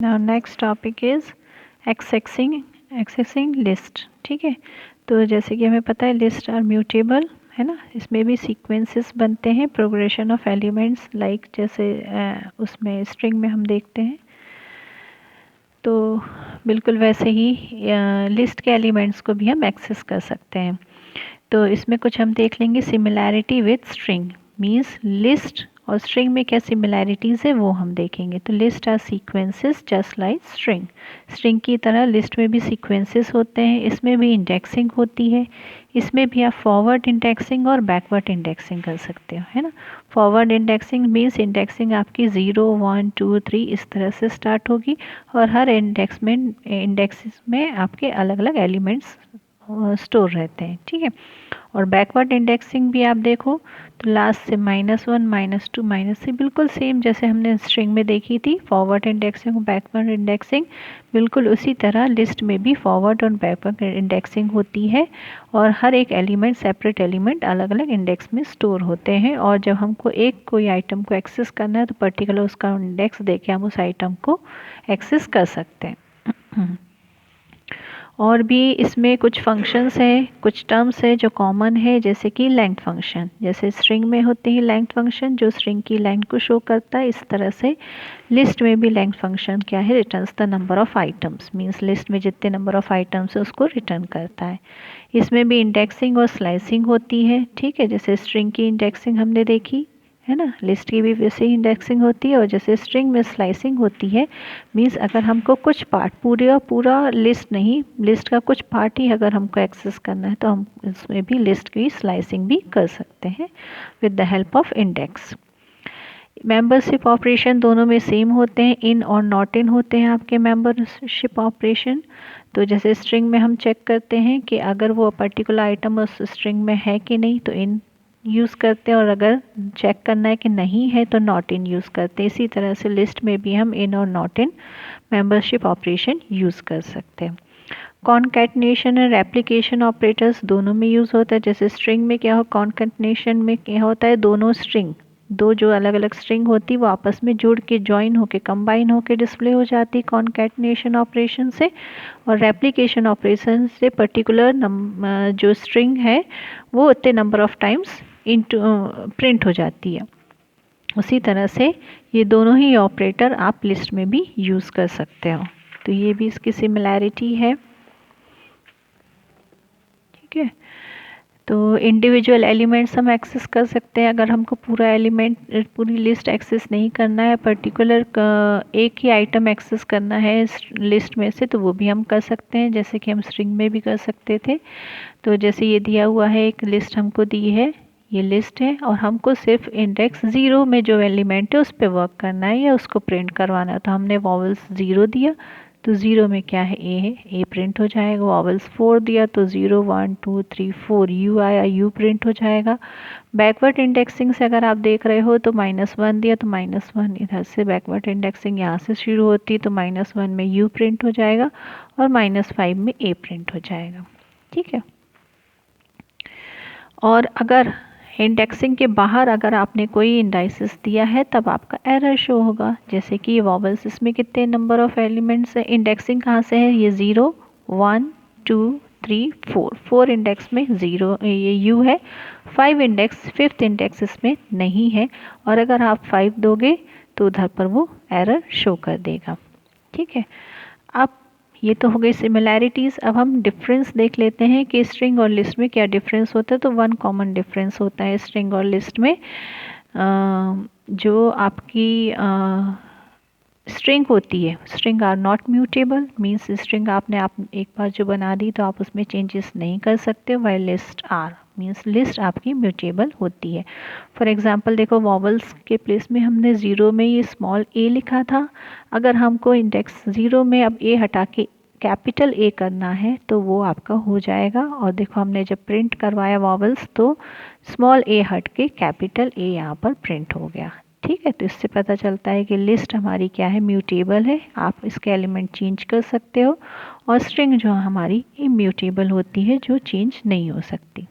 Now next topic is accessing list. ठीक है, तो जैसे कि हमें पता है लिस्ट आर म्यूटेबल, है ना। इसमें भी सीक्वेंसेस बनते हैं, प्रोग्रेशन ऑफ एलिमेंट्स, लाइक जैसे उसमें स्ट्रिंग में हम देखते हैं। तो बिल्कुल वैसे ही लिस्ट के एलिमेंट्स को भी हम एक्सेस कर सकते हैं। तो इसमें कुछ हम देख लेंगे। Similarity with string means list और स्ट्रिंग में क्या सिमिलैरिटीज़ है वो हम देखेंगे। तो list are sequences just like string. String की तरह लिस्ट में भी सीक्वेंसेस होते हैं, इसमें भी इंडेक्सिंग होती है। इसमें भी आप फॉरवर्ड इंडेक्सिंग और बैकवर्ड इंडेक्सिंग कर सकते हो, है ना। फॉरवर्ड इंडेक्सिंग मीन्स इंडेक्सिंग आपकी 0 1 2 3 इस तरह से स्टार्ट होगी और हर इंडेक्स में आपके अलग अलग एलिमेंट्स स्टोर रहते हैं। ठीक है, और बैकवर्ड इंडेक्सिंग भी आप देखो तो लास्ट से -1 -2 -3 बिल्कुल सेम जैसे हमने स्ट्रिंग में देखी थी। फॉरवर्ड इंडेक्सिंग और बैकवर्ड इंडेक्सिंग बिल्कुल उसी तरह लिस्ट में भी फॉरवर्ड और बैकवर्ड इंडेक्सिंग होती है और हर एक एलिमेंट सेपरेट एलिमेंट अलग अलग इंडेक्स में स्टोर होते हैं। और जब हमको कोई आइटम को एक्सेस करना है तो पर्टिकुलर उसका इंडेक्स देके हम उस आइटम को एक्सेस कर सकते हैं। और भी इसमें कुछ फंक्शंस हैं, कुछ टर्म्स है जो कॉमन है, जैसे कि लेंथ फंक्शन। जैसे स्ट्रिंग में होते हैं लेंथ फंक्शन जो स्ट्रिंग की लेंथ को शो करता है, इस तरह से लिस्ट में भी लेंथ फंक्शन क्या है, returns the number of items means list में जितने नंबर ऑफ आइटम्स है उसको रिटर्न करता है। इसमें भी इंडेक्सिंग और स्लाइसिंग होती है। ठीक है, जैसे स्ट्रिंग की इंडेक्सिंग हमने देखी, है ना, लिस्ट की भी वैसे ही इंडेक्सिंग होती है। और जैसे स्ट्रिंग में स्लाइसिंग होती है मीन्स अगर हमको कुछ पार्ट पूरा लिस्ट नहीं, लिस्ट का कुछ पार्ट ही अगर हमको एक्सेस करना है तो हम इसमें भी लिस्ट की स्लाइसिंग भी कर सकते हैं with the help of index. Membership operation दोनों में सेम होते हैं, इन और नॉट इन होते हैं आपके मेंबरशिप ऑपरेशन। तो जैसे स्ट्रिंग में हम चेक करते हैं कि अगर वो पर्टिकुलर आइटम उस स्ट्रिंग में है कि नहीं तो इन यूज़ करते हैं, और अगर चेक करना है कि नहीं है तो नॉट इन यूज़ करते हैं। इसी तरह से लिस्ट में भी हम इन और not in membership operation use कर सकते हैं। कॉन्कैटिनेशन और रेप्लिकेशन ऑपरेटर्स दोनों में यूज़ होता है। जैसे स्ट्रिंग में क्या हो, कॉन्कैटिनेशन में क्या होता है, दोनों स्ट्रिंग दो जो अलग अलग स्ट्रिंग होती है वो आपस में जुड़ के ज्वाइन होके कंबाइन होके डिस्प्ले हो जाती है कॉन्कैटिनेशन ऑपरेशन से। और रेप्लिकेशन ऑपरेशन से पर्टिकुलर जो स्ट्रिंग है वो उतने number of times into print हो जाती है। उसी तरह से ये दोनों ही ऑपरेटर आप लिस्ट में भी यूज़ कर सकते हो। तो ये भी इसकी सिमिलैरिटी है। ठीक है, तो इंडिविजुअल एलिमेंट्स हम एक्सेस कर सकते हैं। अगर हमको पूरा एलिमेंट पूरी लिस्ट एक्सेस नहीं करना है, पर्टिकुलर एक ही आइटम एक्सेस करना है लिस्ट में से, तो वो भी हम कर सकते हैं जैसे कि हम स्ट्रिंग में भी कर सकते थे। तो जैसे ये दिया हुआ है, एक लिस्ट हमको दी है, ये लिस्ट है और हमको सिर्फ इंडेक्स 0 में जो एलिमेंट है उस पर वर्क करना है या उसको प्रिंट करवाना है। तो हमने वॉवल्स 0 दिया तो 0 में क्या है, ए है, ए प्रिंट हो जाएगा। वॉवल्स 4 दिया तो 0 1 2 3 4 यू आया, यू प्रिंट हो जाएगा। बैकवर्ड इंडेक्सिंग से अगर आप देख रहे हो तो -1 दिया तो -1 इधर से बैकवर्ड इंडेक्सिंग यहाँ से शुरू होती है तो -1 में यू प्रिंट हो जाएगा और -5 में ए प्रिंट हो जाएगा। ठीक है, और अगर इंडेक्सिंग के बाहर अगर आपने कोई इंडाइसिस दिया है तब आपका एरर शो होगा। जैसे कि वॉवल्स इसमें कितने नंबर ऑफ एलिमेंट्स है, इंडेक्सिंग कहाँ से है, ये 0 1 2 3 4 4 इंडेक्स में 0 ये यू है। 5 इंडेक्स 5th इंडेक्स इसमें नहीं है और अगर आप 5 दोगे तो उधर पर वो एरर शो कर देगा। ठीक है, अब ये तो हो गई सिमिलैरिटीज़। अब हम डिफरेंस देख लेते हैं कि स्ट्रिंग और लिस्ट में क्या डिफरेंस होता है। तो वन कॉमन डिफरेंस होता है स्ट्रिंग और लिस्ट में, जो आपकी स्ट्रिंग होती है, string are not mutable means string आपने एक बार जो बना दी तो आप उसमें चेंजेस नहीं कर सकते, while list are means list आपकी म्यूटेबल होती है। फॉर एग्जांपल देखो, वॉवल्स के प्लेस में हमने 0 में ये स्मॉल ए लिखा था। अगर हमको इंडेक्स 0 में अब ए हटा के कैपिटल ए करना है तो वो आपका हो जाएगा। और देखो हमने जब प्रिंट करवाया वॉवल्स तो स्मॉल ए हट के कैपिटल ए यहाँ पर प्रिंट हो गया। ठीक है, तो इससे पता चलता है कि लिस्ट हमारी क्या है, म्यूटेबल है, आप इसके एलिमेंट चेंज कर सकते हो। और स्ट्रिंग जो हमारी इम्यूटेबल होती है, जो चेंज नहीं हो सकती।